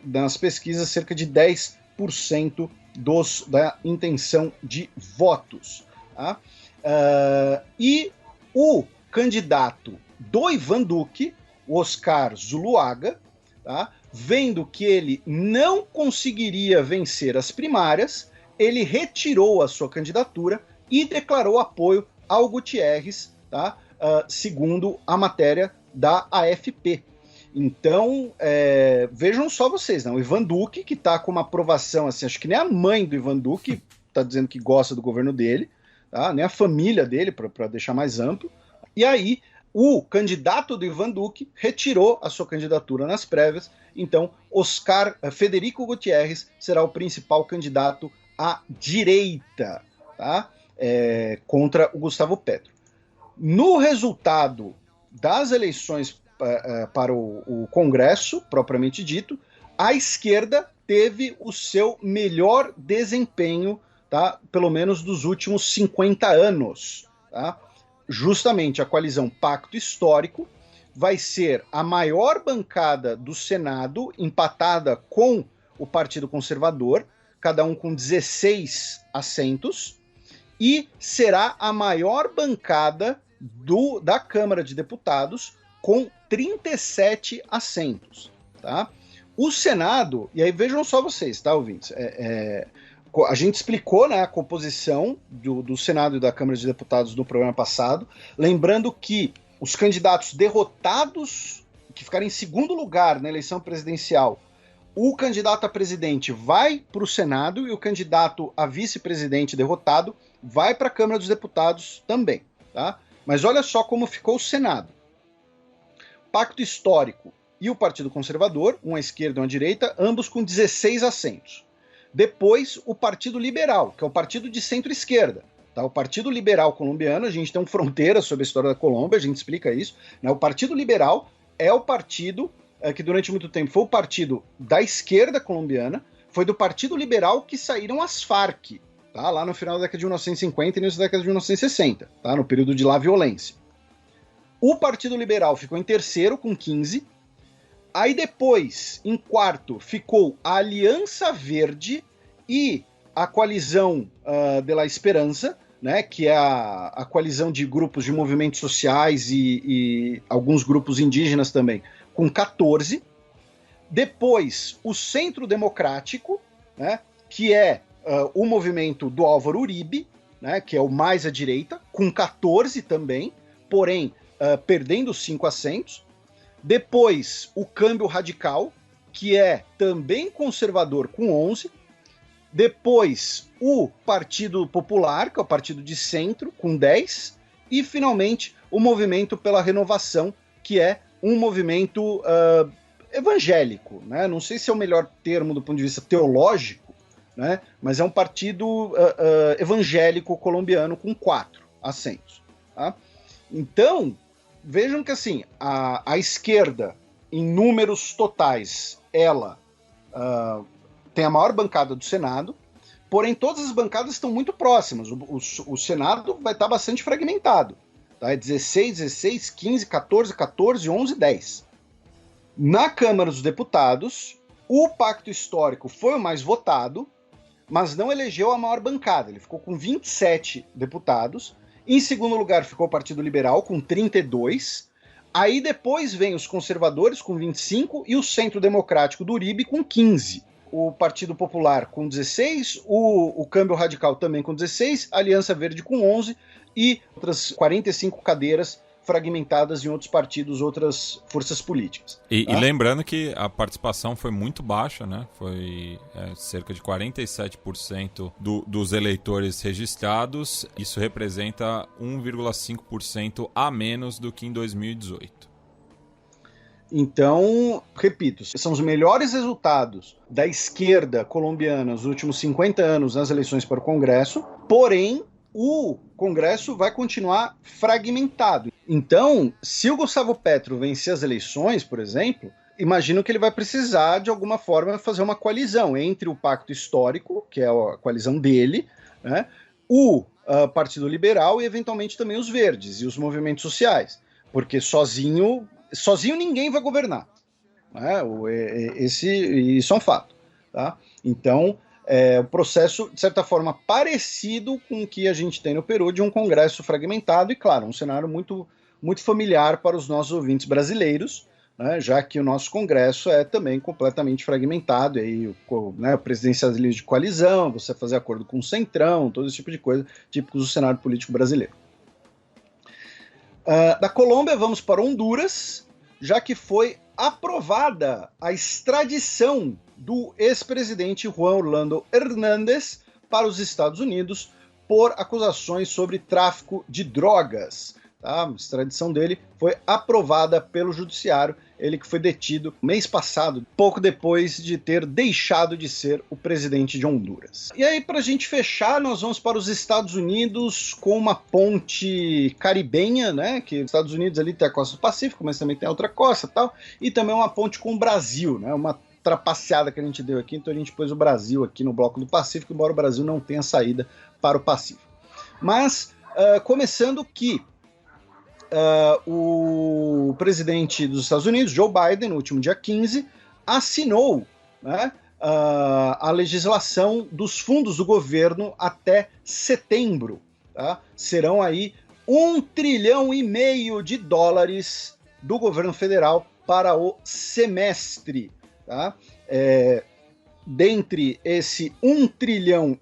[SPEAKER 3] nas pesquisas, cerca de 10% da intenção de votos. Tá? E o candidato do Ivan Duque, o Oscar Zuluaga, tá? Vendo que ele não conseguiria vencer as primárias, ele retirou a sua candidatura e declarou apoio ao Gutiérrez, tá? Segundo a matéria da AFP. Então, vejam só vocês, né? O Ivan Duque, que está com uma aprovação, assim, acho que nem a mãe do Ivan Duque está dizendo que gosta do governo dele, tá? Nem a família dele, para deixar mais amplo. E aí, o candidato do Ivan Duque retirou a sua candidatura nas prévias, então Federico Gutiérrez será o principal candidato à direita, tá? Contra o Gustavo Petro. No resultado das eleições para o Congresso, propriamente dito, a esquerda teve o seu melhor desempenho, tá? Pelo menos dos últimos 50 anos. Tá? Justamente a coalizão Pacto Histórico vai ser a maior bancada do Senado, empatada com o Partido Conservador, cada um com 16 assentos, e será a maior bancada da Câmara de Deputados, com 37 assentos. Tá? O Senado, e aí vejam só vocês, tá, ouvintes? A gente explicou, né, a composição do Senado e da Câmara de Deputados no programa passado, lembrando que os candidatos derrotados, que ficaram em segundo lugar na eleição presidencial, o candidato a presidente vai para o Senado e o candidato a vice-presidente derrotado vai para a Câmara dos Deputados também. Tá? Mas olha só como ficou o Senado. Pacto Histórico e o Partido Conservador, um à esquerda e um à direita, ambos com 16 assentos. Depois, o Partido Liberal, que é o partido de centro-esquerda. Tá? O Partido Liberal colombiano, a gente tem uma fronteira sobre a história da Colômbia, a gente explica isso. Né? O Partido Liberal é o partido que durante muito tempo foi o partido da esquerda colombiana, foi do Partido Liberal que saíram as Farc, tá? Lá no final da década de 1950 e início da década de 1960, tá? No período de lá violência. O Partido Liberal ficou em terceiro, com 15. Aí depois, em quarto, ficou a Aliança Verde e a coalizão de la Esperança, né, que é a coalizão de grupos de movimentos sociais e alguns grupos indígenas também, com 14. Depois, o Centro Democrático, né, que é o movimento do Álvaro Uribe, né, que é o mais à direita, com 14 também, porém perdendo 5 assentos. Depois, o Câmbio Radical, que é também conservador, com 11. Depois, o Partido Popular, que é o partido de centro, com 10. E, finalmente, o Movimento pela Renovação, que é um movimento evangélico, né? Não sei se é o melhor termo do ponto de vista teológico, né? Mas é um partido evangélico colombiano com 4 assentos. Tá? Então, vejam que assim, a esquerda, em números totais, ela tem a maior bancada do Senado, porém todas as bancadas estão muito próximas. O Senado vai estar bastante fragmentado. Tá? É 16, 16, 15, 14, 14, 11, 10. Na Câmara dos Deputados, o Pacto Histórico foi o mais votado, mas não elegeu a maior bancada. Ele ficou com 27 deputados. Em segundo lugar ficou o Partido Liberal, com 32. Aí depois vem os conservadores, com 25, e o Centro Democrático do Uribe, com 15. O Partido Popular, com 16, o Câmbio Radical também com 16, a Aliança Verde com 11, e outras 45 cadeiras fragmentadas em outros partidos, outras forças políticas.
[SPEAKER 2] E lembrando que a participação foi muito baixa, né? Foi cerca de 47% dos eleitores registrados. Isso representa 1,5% a menos do que em 2018.
[SPEAKER 3] Então, repito, são os melhores resultados da esquerda colombiana nos últimos 50 anos nas eleições para o Congresso, porém, o Congresso vai continuar fragmentado. Então, se o Gustavo Petro vencer as eleições, por exemplo, imagino que ele vai precisar, de alguma forma, fazer uma coalizão entre o Pacto Histórico, que é a coalizão dele, né, o Partido Liberal e, eventualmente, também os Verdes e os movimentos sociais. Porque sozinho ninguém vai governar. Né? Isso é um fato. Tá? Então, o processo, de certa forma, parecido com o que a gente tem no Peru, de um Congresso fragmentado e, claro, um cenário muito, muito familiar para os nossos ouvintes brasileiros, né, já que o nosso Congresso é também completamente fragmentado, e aí, né, o presidencialismo de coalizão, você fazer acordo com o Centrão, todo esse tipo de coisa, típicos do cenário político brasileiro. Da Colômbia, vamos para Honduras, já que foi aprovada a extradição do ex-presidente Juan Orlando Hernández para os Estados Unidos por acusações sobre tráfico de drogas. Tá? A extradição dele foi aprovada pelo judiciário, ele que foi detido mês passado, pouco depois de ter deixado de ser o presidente de Honduras. E aí, para a gente fechar, nós vamos para os Estados Unidos com uma ponte caribenha, né? Que os Estados Unidos ali tem a costa do Pacífico, mas também tem a outra costa e tal, e também uma ponte com o Brasil, né? Uma trapaceada que a gente deu aqui, então a gente pôs o Brasil aqui no bloco do Pacífico, embora o Brasil não tenha saída para o Pacífico. Mas, começando que o presidente dos Estados Unidos, Joe Biden, no último dia 15, assinou, né, a legislação dos fundos do governo até setembro. Tá? Serão aí $1,5 trilhão do governo federal para o semestre. Tá? Dentre esse $1,5 trilhão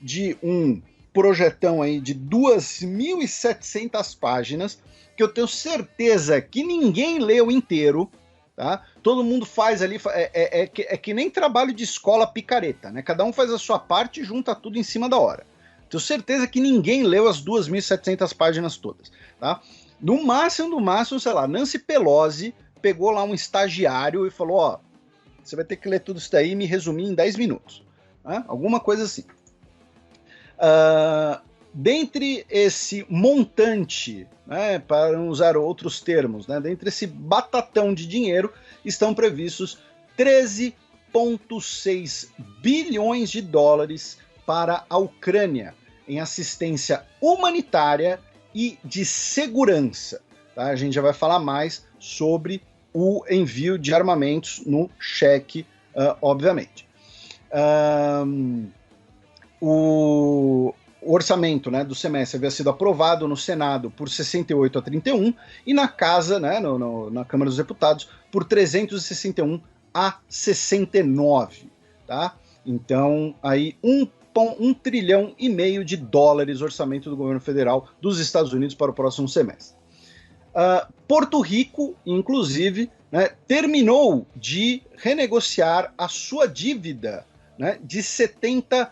[SPEAKER 3] de um projetão aí de 2.700 páginas, que eu tenho certeza que ninguém leu inteiro, tá? Todo mundo faz ali, é que nem trabalho de escola picareta, né? Cada um faz a sua parte e junta tudo em cima da hora. Tenho certeza que ninguém leu as 2.700 páginas todas, tá? No máximo, sei lá, Nancy Pelosi pegou lá um estagiário e falou, ó, você vai ter que ler tudo isso daí e me resumir em 10 minutos. Tá? Alguma coisa assim. Dentre esse montante, né, para não usar outros termos, né, dentre esse batatão de dinheiro, estão previstos $13,6 bilhões para a Ucrânia, em assistência humanitária e de segurança. Tá? A gente já vai falar mais sobre o envio de armamentos no cheque, obviamente. O orçamento, né, do semestre havia sido aprovado no Senado por 68 a 31 e na Casa, né, na Câmara dos Deputados, por 361 a 69. Tá? Então, aí $1,5 trilhão orçamento do governo federal dos Estados Unidos para o próximo semestre. Porto Rico, inclusive, né, terminou de renegociar a sua dívida, né, de 70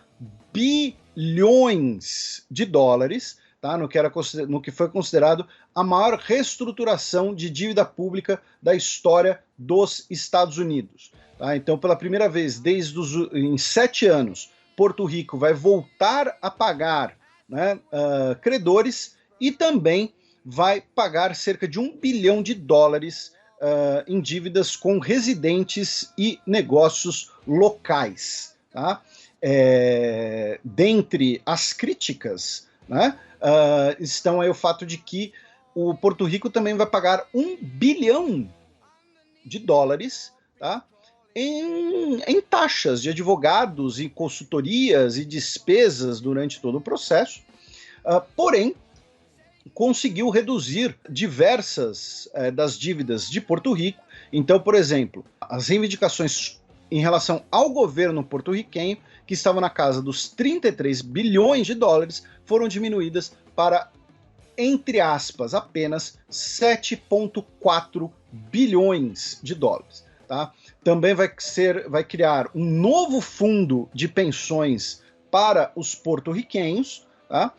[SPEAKER 3] bilhões de dólares, tá, no que foi considerado a maior reestruturação de dívida pública da história dos Estados Unidos. Tá? Então, pela primeira vez em 7 anos, Porto Rico vai voltar a pagar, né, credores, e também vai pagar cerca de $1 bilhão em dívidas com residentes e negócios locais. Tá? Dentre as críticas, né, estão aí o fato de que o Porto Rico também vai pagar $1 bilhão, tá, em taxas de advogados e consultorias e despesas durante todo o processo, porém conseguiu reduzir diversas das dívidas de Porto Rico. Então, por exemplo, as reivindicações em relação ao governo porto-riquenho, que estavam na casa dos 33 bilhões de dólares, foram diminuídas para, entre aspas, apenas 7,4 bilhões de dólares. Tá? Também vai criar um novo fundo de pensões para os porto-riquenhos, tá?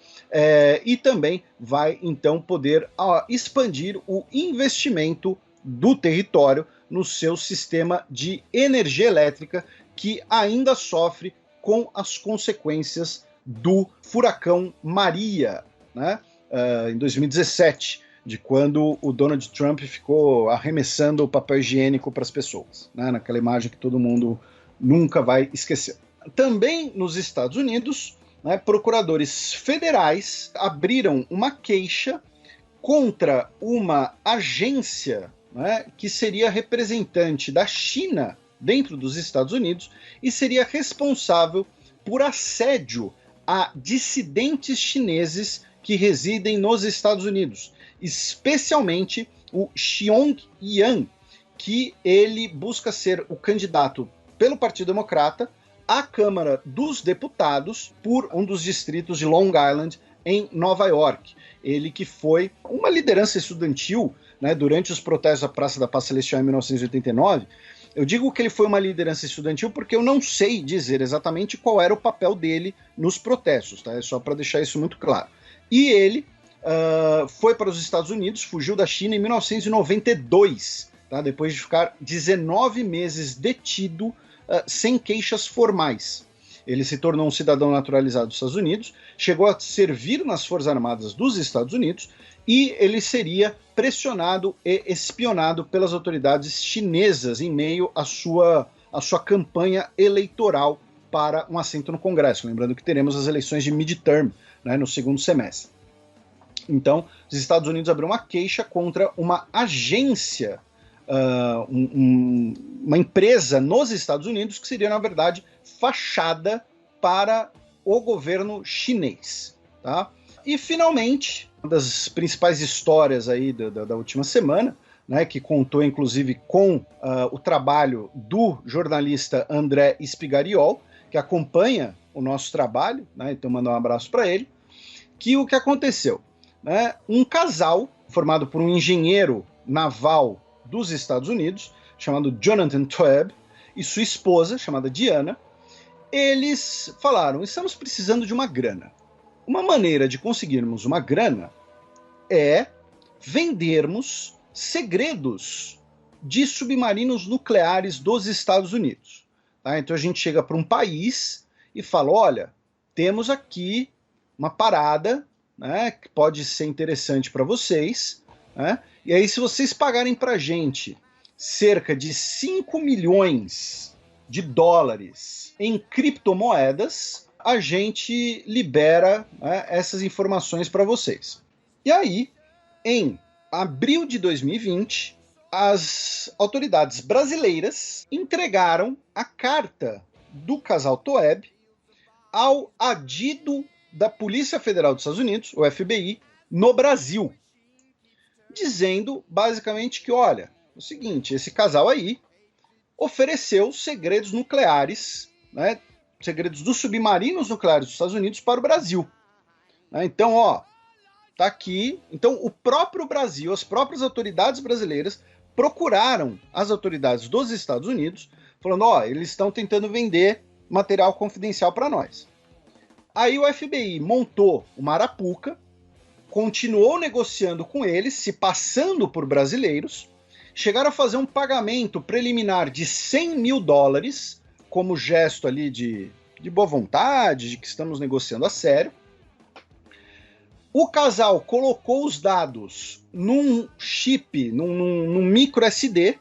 [SPEAKER 3] E também vai, então, poder expandir o investimento do território no seu sistema de energia elétrica, que ainda sofre com as consequências do furacão Maria, né? Em 2017, de quando o Donald Trump ficou arremessando o papel higiênico para as pessoas, né? Naquela imagem que todo mundo nunca vai esquecer. Também nos Estados Unidos, né, procuradores federais abriram uma queixa contra uma agência, né, que seria representante da China dentro dos Estados Unidos e seria responsável por assédio a dissidentes chineses que residem nos Estados Unidos, especialmente o Xiong Yan, que ele busca ser o candidato pelo Partido Democrata à Câmara dos Deputados por um dos distritos de Long Island, em Nova York. Ele que foi uma liderança estudantil, né, durante os protestos da Praça da Paz Celestial em 1989. Eu digo que ele foi uma liderança estudantil porque eu não sei dizer exatamente qual era o papel dele nos protestos, tá? É só para deixar isso muito claro. E ele foi para os Estados Unidos, fugiu da China em 1992, tá? Depois de ficar 19 meses detido sem queixas formais. Ele se tornou um cidadão naturalizado dos Estados Unidos, chegou a servir nas Forças Armadas dos Estados Unidos e ele seria pressionado e espionado pelas autoridades chinesas em meio à sua campanha eleitoral para um assento no Congresso. Lembrando que teremos as eleições de midterm, né, no segundo semestre. Então, os Estados Unidos abriu uma queixa contra uma agência, uma empresa nos Estados Unidos que seria, na verdade, fachada para o governo chinês. Tá? E, finalmente, uma das principais histórias aí da última semana, né, que contou, inclusive, com o trabalho do jornalista André Spigariol, que acompanha o nosso trabalho, né, então mandar um abraço para ele, que o que aconteceu? Né, um casal formado por um engenheiro naval dos Estados Unidos, chamado Jonathan Toeb, e sua esposa, chamada Diana, eles falaram: estamos precisando de uma grana. Uma maneira de conseguirmos uma grana é vendermos segredos de submarinos nucleares dos Estados Unidos. Tá? Então a gente chega para um país e fala: olha, temos aqui uma parada, né, que pode ser interessante para vocês, né? E aí, se vocês pagarem para a gente cerca de 5 milhões de dólares em criptomoedas, a gente libera, né, essas informações para vocês. E aí, em abril de 2020, as autoridades brasileiras entregaram a carta do casal Toeb ao adido da Polícia Federal dos Estados Unidos, o FBI, no Brasil, dizendo basicamente que, olha, é o seguinte, esse casal aí ofereceu segredos nucleares, né, segredos dos submarinos nucleares dos Estados Unidos para o Brasil. Então, ó, tá aqui. Então, o próprio Brasil, as próprias autoridades brasileiras procuraram as autoridades dos Estados Unidos, falando, eles estão tentando vender material confidencial para nós. Aí o FBI montou uma arapuca, continuou negociando com eles, se passando por brasileiros, chegaram a fazer um pagamento preliminar de $100 mil, como gesto ali de boa vontade, de que estamos negociando a sério. O casal colocou os dados num chip, num micro SD,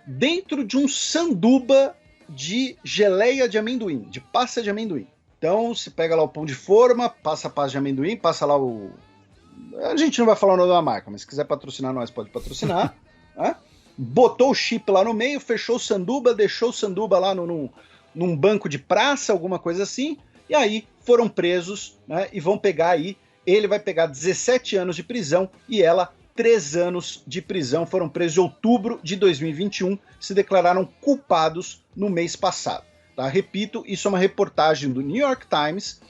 [SPEAKER 3] dentro de um sanduba de geleia de amendoim, de pasta de amendoim. Então, você pega lá o pão de forma, passa a pasta de amendoim, passa lá o... A gente não vai falar o nome da marca, mas se quiser patrocinar nós, pode patrocinar. Né? Botou o chip lá no meio, fechou o sanduba, deixou o sanduba lá num banco de praça, alguma coisa assim, e aí foram presos, né, e vão pegar aí, ele vai pegar 17 anos de prisão e ela 3 anos de prisão, foram presos em outubro de 2021, se declararam culpados no mês passado. Tá? Repito, isso é uma reportagem do New York Times,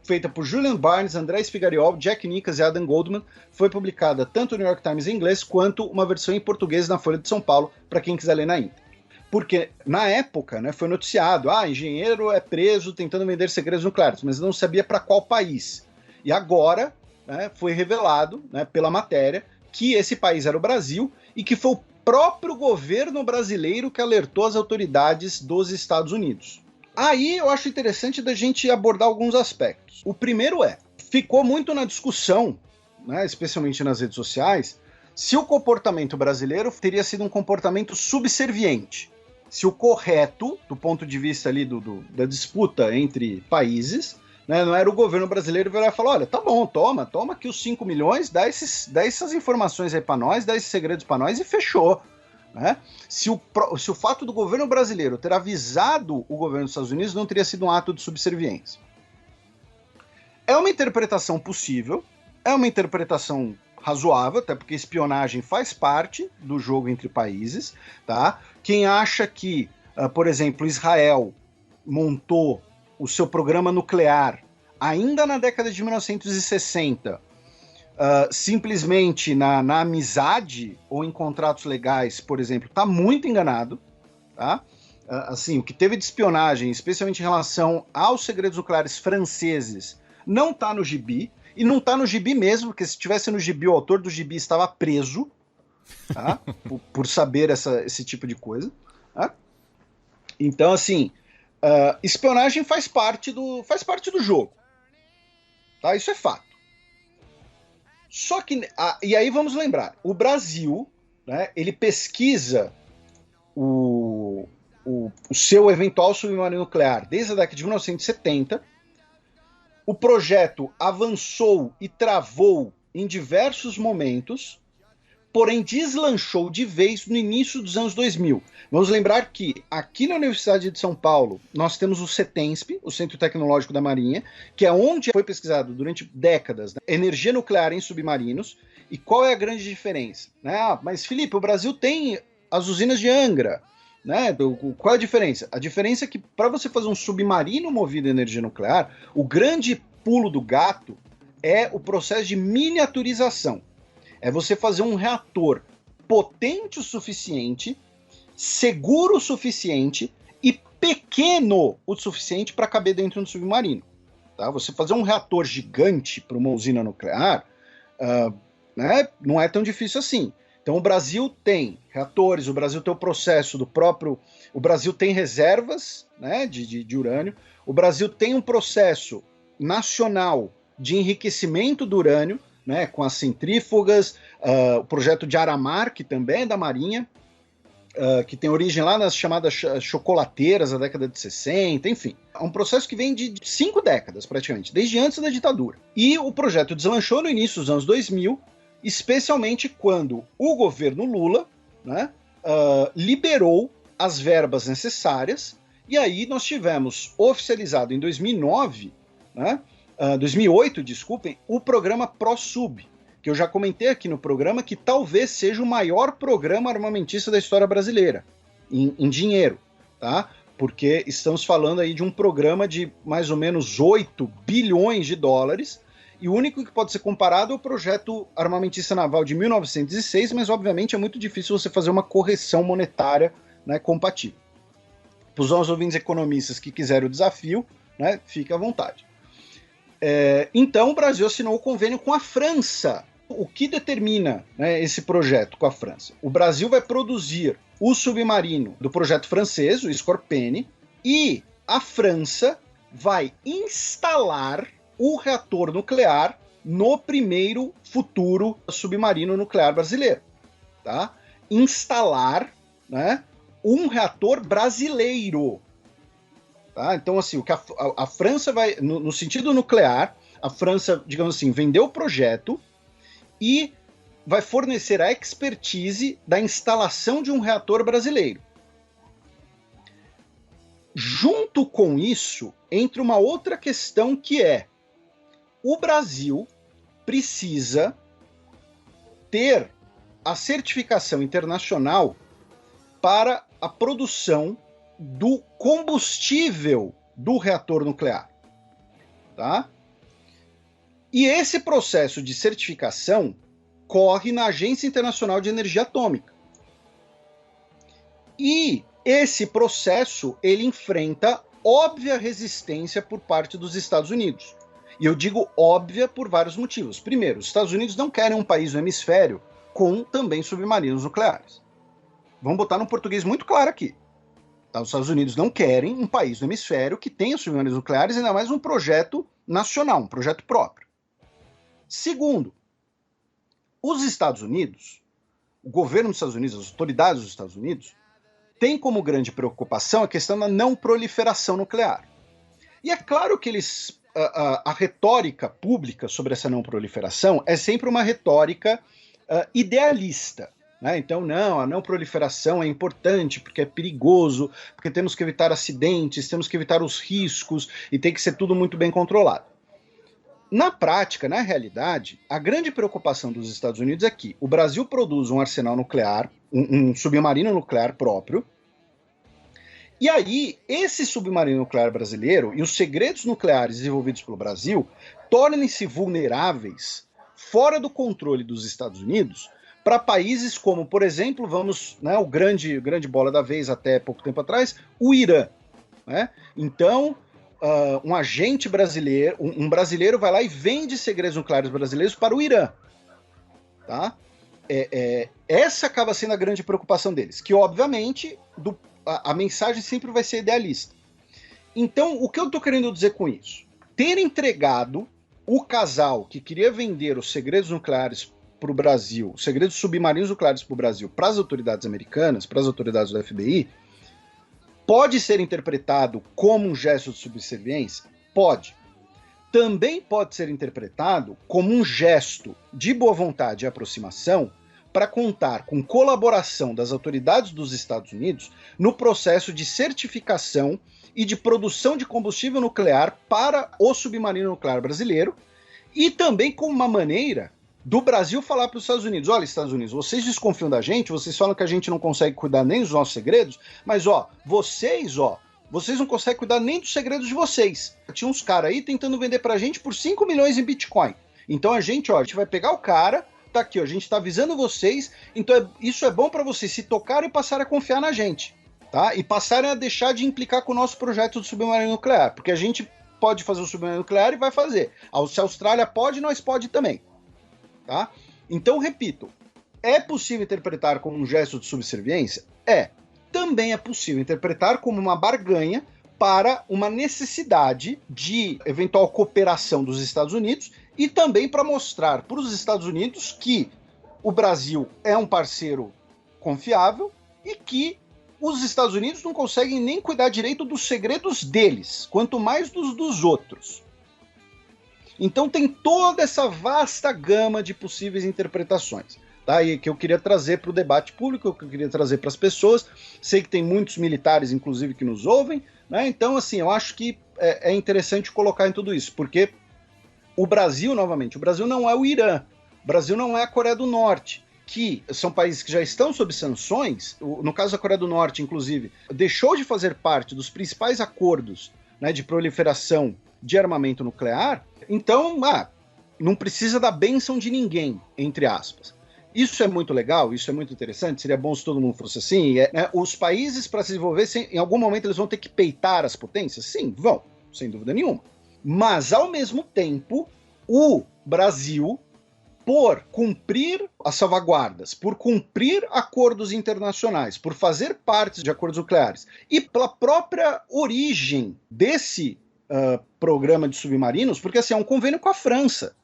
[SPEAKER 3] feita por Julian Barnes, Andrés Figariol, Jack Nicas e Adam Goldman, foi publicada tanto no New York Times em inglês, quanto uma versão em português na Folha de São Paulo, para quem quiser ler na íntegra. Porque, na época, né, foi noticiado, engenheiro é preso tentando vender segredos nucleares, mas não sabia para qual país. E agora, né, foi revelado, né, pela matéria, que esse país era o Brasil, e que foi o próprio governo brasileiro que alertou as autoridades dos Estados Unidos. Aí eu acho interessante da gente abordar alguns aspectos. O primeiro ficou muito na discussão, né, especialmente nas redes sociais, se o comportamento brasileiro teria sido um comportamento subserviente. Se o correto, do ponto de vista ali da disputa entre países, né, não era o governo brasileiro virar e falar, olha, tá bom, toma aqui os 5 milhões, dá essas informações aí pra nós, dá esses segredos pra nós e fechou. Né? Se o fato do governo brasileiro ter avisado o governo dos Estados Unidos não teria sido um ato de subserviência. É uma interpretação possível, é uma interpretação razoável, até porque espionagem faz parte do jogo entre países, tá? Quem acha que, por exemplo, Israel montou o seu programa nuclear ainda na década de 1960, simplesmente na amizade ou em contratos legais, por exemplo, está muito enganado, tá? Assim, o que teve de espionagem, especialmente em relação aos segredos nucleares franceses, não está no gibi, e não está no gibi mesmo, porque se tivesse no gibi, o autor do gibi estava preso, tá? por saber esse tipo de coisa. Tá? Então, assim, espionagem faz parte do jogo. Tá? Isso é fato. Só que, e aí vamos lembrar, o Brasil, né, ele pesquisa o seu eventual submarino nuclear desde a década de 1970, o projeto avançou e travou em diversos momentos, porém deslanchou de vez no início dos anos 2000. Vamos lembrar que aqui na Universidade de São Paulo nós temos o CETENSP, o Centro Tecnológico da Marinha, que é onde foi pesquisado durante décadas, né, energia nuclear em submarinos. E qual é a grande diferença? Mas Felipe, o Brasil tem as usinas de Angra. Né? Qual é a diferença? A diferença é que para você fazer um submarino movido a energia nuclear, o grande pulo do gato é o processo de miniaturização. É você fazer um reator potente o suficiente, seguro o suficiente e pequeno o suficiente para caber dentro do submarino. Tá? Você fazer um reator gigante para uma usina nuclear, né, não é tão difícil assim. Então o Brasil tem reatores, o Brasil tem o processo do próprio... O Brasil tem reservas, né, de urânio, o Brasil tem um processo nacional de enriquecimento do urânio, né, com as centrífugas, o projeto de Aramark também é da Marinha, que tem origem lá nas chamadas chocolateiras da década de 60, enfim. É um processo que vem de 5 décadas praticamente, desde antes da ditadura. E o projeto deslanchou no início dos anos 2000, especialmente quando o governo Lula, né, liberou as verbas necessárias, e aí nós tivemos oficializado em 2009, né, 2008, desculpem, o programa ProSub, que eu já comentei aqui no programa, que talvez seja o maior programa armamentista da história brasileira, em dinheiro, tá? Porque estamos falando aí de um programa de mais ou menos 8 bilhões de dólares, e o único que pode ser comparado é o projeto armamentista naval de 1906, mas obviamente é muito difícil você fazer uma correção monetária, né, compatível. Para os nossos ouvintes economistas que quiserem o desafio, né, fique à vontade. Então o Brasil assinou o convênio com a França. O que determina, né, esse projeto com a França? O Brasil vai produzir o submarino do projeto francês, o Scorpene, e a França vai instalar o reator nuclear no primeiro futuro submarino nuclear brasileiro. Tá? Instalar, né, um reator brasileiro. Tá? Então, assim, o que a França vai, no sentido nuclear, a França, digamos assim, vendeu o projeto e vai fornecer a expertise da instalação de um reator brasileiro. Junto com isso, entra uma outra questão que é: o Brasil precisa ter a certificação internacional para a produção do combustível do reator nuclear. Tá? E esse processo de certificação corre na Agência Internacional de Energia Atômica. E esse processo, ele enfrenta óbvia resistência por parte dos Estados Unidos. E eu digo óbvia por vários motivos. Primeiro, os Estados Unidos não querem um país no hemisfério com também submarinos nucleares. Vamos botar num português muito claro aqui. Tá? Os Estados Unidos não querem um país no hemisfério que tenha submarinos nucleares, ainda mais um projeto nacional, um projeto próprio. Segundo, os Estados Unidos, o governo dos Estados Unidos, as autoridades dos Estados Unidos, têm como grande preocupação a questão da não proliferação nuclear. E é claro que eles, a retórica pública sobre essa não proliferação é sempre uma retórica idealista. Né? Então, não, a não proliferação é importante porque é perigoso, porque temos que evitar acidentes, temos que evitar os riscos e tem que ser tudo muito bem controlado. Na prática, na realidade, a grande preocupação dos Estados Unidos é que o Brasil produz um arsenal nuclear, um submarino nuclear próprio, e aí esse submarino nuclear brasileiro e os segredos nucleares desenvolvidos pelo Brasil tornem-se vulneráveis fora do controle dos Estados Unidos para países como, por exemplo, o grande bola da vez até pouco tempo atrás, o Irã. Né? Então, um agente brasileiro, um brasileiro vai lá e vende segredos nucleares brasileiros para o Irã. Tá? Essa acaba sendo a grande preocupação deles, que obviamente a mensagem sempre vai ser idealista. Então, o que eu estou querendo dizer com isso? Ter entregado o casal que queria vender os segredos nucleares para o Brasil, os segredos submarinos nucleares para o Brasil, para as autoridades americanas, para as autoridades do FBI, pode ser interpretado como um gesto de subserviência? Pode. Também pode ser interpretado como um gesto de boa vontade e aproximação para contar com colaboração das autoridades dos Estados Unidos no processo de certificação e de produção de combustível nuclear para o submarino nuclear brasileiro, e também como uma maneira do Brasil falar para os Estados Unidos: olha, Estados Unidos, vocês desconfiam da gente, vocês falam que a gente não consegue cuidar nem dos nossos segredos, mas vocês não conseguem cuidar nem dos segredos de vocês. Tinha uns caras aí tentando vender pra gente por 5 milhões em Bitcoin. Então a gente vai pegar o cara, tá aqui, a gente tá avisando vocês, então isso é bom para vocês se tocarem e passarem a confiar na gente, tá? E passarem a deixar de implicar com o nosso projeto de submarino nuclear, porque a gente pode fazer o submarino nuclear e vai fazer. Se a Austrália pode, nós pode também. Tá? Então, repito, é possível interpretar como um gesto de subserviência? É. Também é possível interpretar como uma barganha para uma necessidade de eventual cooperação dos Estados Unidos e também para mostrar para os Estados Unidos que o Brasil é um parceiro confiável e que os Estados Unidos não conseguem nem cuidar direito dos segredos deles, quanto mais dos outros. Então tem toda essa vasta gama de possíveis interpretações, tá? E que eu queria trazer para o debate público, que eu queria trazer para as pessoas. Sei que tem muitos militares, inclusive, que nos ouvem, né? Então, assim, eu acho que é interessante colocar em tudo isso, porque o Brasil, novamente, o Brasil não é o Irã, o Brasil não é a Coreia do Norte, que são países que já estão sob sanções. No caso da Coreia do Norte, inclusive, deixou de fazer parte dos principais acordos, né, de proliferação de armamento nuclear. Então, não precisa da bênção de ninguém, entre aspas. Isso é muito legal, isso é muito interessante, seria bom se todo mundo fosse assim. Né? Os países, para se desenvolver, em algum momento eles vão ter que peitar as potências? Sim, vão, sem dúvida nenhuma. Mas, ao mesmo tempo, o Brasil, por cumprir as salvaguardas, por cumprir acordos internacionais, por fazer parte de acordos nucleares, e pela própria origem desse programa de submarinos, porque assim, é um convênio com a França.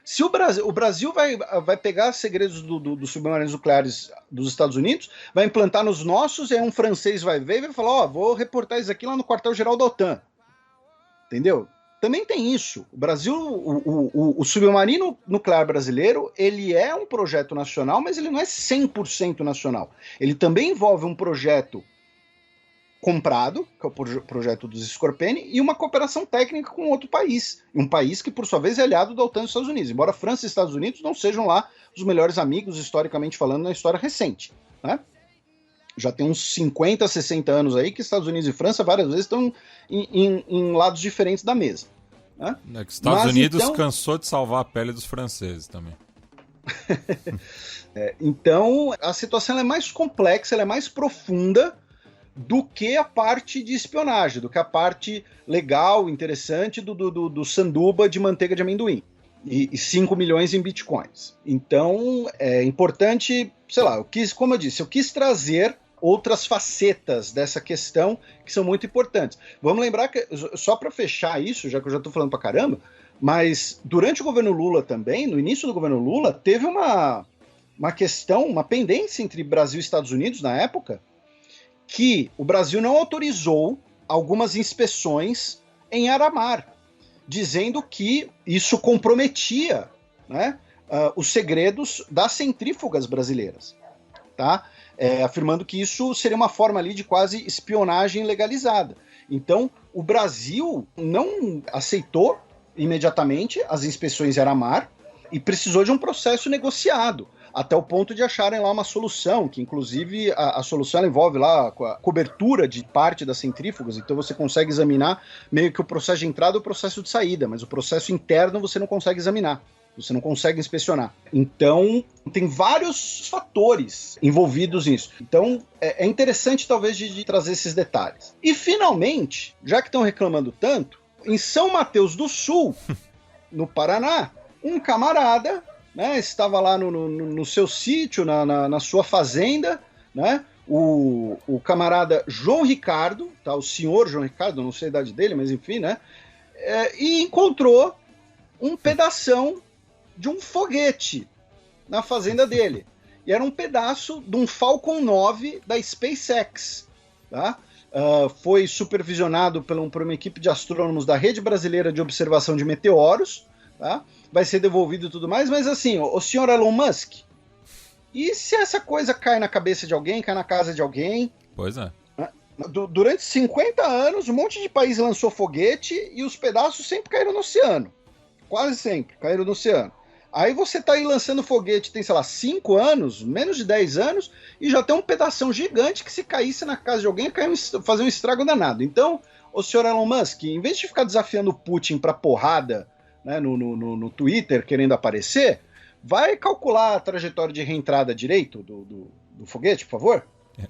[SPEAKER 3] Se o Brasil vai pegar segredos dos submarinos nucleares dos Estados Unidos, vai implantar nos nossos, e aí um francês vai ver e vai falar, vou reportar isso aqui lá no quartel-geral da OTAN. Entendeu? Também tem isso. O Brasil, o submarino nuclear brasileiro, ele é um projeto nacional, mas ele não é 100% nacional. Ele também envolve um projeto comprado, que é o projeto dos Scorpene, e uma cooperação técnica com outro país. Um país que, por sua vez, é aliado da OTAN e dos Estados Unidos. Embora França e Estados Unidos não sejam lá os melhores amigos, historicamente falando, na história recente. Né? Já tem uns 50, 60 anos aí que Estados Unidos e França várias vezes estão em lados diferentes da mesa. Né?
[SPEAKER 2] É que os Estados Unidos então cansou de salvar a pele dos franceses também.
[SPEAKER 3] Então, a situação é mais complexa, ela é mais profunda do que a parte de espionagem, do que a parte legal, interessante do sanduba de manteiga de amendoim. E 5 milhões em bitcoins. Então, é importante, sei lá, como eu disse, eu quis trazer outras facetas dessa questão que são muito importantes. Vamos lembrar que, só para fechar isso, já que eu já estou falando para caramba, mas durante o governo Lula também, no início do governo Lula, teve uma questão, uma pendência entre Brasil e Estados Unidos na época, que o Brasil não autorizou algumas inspeções em Aramar, dizendo que isso comprometia, né, os segredos das centrífugas brasileiras, tá? Afirmando que isso seria uma forma ali de quase espionagem legalizada. Então, o Brasil não aceitou imediatamente as inspeções em Aramar e precisou de um processo negociado, até o ponto de acharem lá uma solução, que inclusive a solução envolve lá a cobertura de parte das centrífugas, então você consegue examinar meio que o processo de entrada e o processo de saída, mas o processo interno você não consegue examinar, você não consegue inspecionar. Então, tem vários fatores envolvidos nisso. Então, é interessante talvez de trazer esses detalhes. E finalmente, já que estão reclamando tanto, em São Mateus do Sul, no Paraná, um camarada, né, estava lá no seu sítio, na sua fazenda, né, o camarada João Ricardo, tá, o senhor João Ricardo, não sei a idade dele, mas enfim, né, e encontrou um pedação de um foguete na fazenda dele. E era um pedaço de um Falcon 9 da SpaceX, tá? Foi supervisionado por uma equipe de astrônomos da Rede Brasileira de Observação de Meteoros, tá? Vai ser devolvido e tudo mais, mas assim, o senhor Elon Musk, e se essa coisa cai na cabeça de alguém, cai na casa de alguém?
[SPEAKER 2] Pois é.
[SPEAKER 3] Durante 50 anos, um monte de país lançou foguete e os pedaços sempre caíram no oceano. Quase sempre caíram no oceano. Aí você tá aí lançando foguete, tem, sei lá, 5 anos, menos de 10 anos, e já tem um pedação gigante que se caísse na casa de alguém, fazer um estrago danado. Então, o senhor Elon Musk, em vez de ficar desafiando o Putin pra porrada, né, no Twitter, querendo aparecer, vai calcular a trajetória de reentrada direito do foguete, por favor.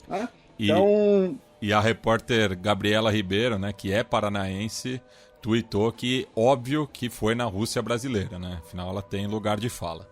[SPEAKER 3] Né? Então...
[SPEAKER 2] E a repórter Gabriela Ribeiro, né, que é paranaense, tuitou que óbvio que foi na Rússia brasileira, né? Afinal, ela tem lugar de fala.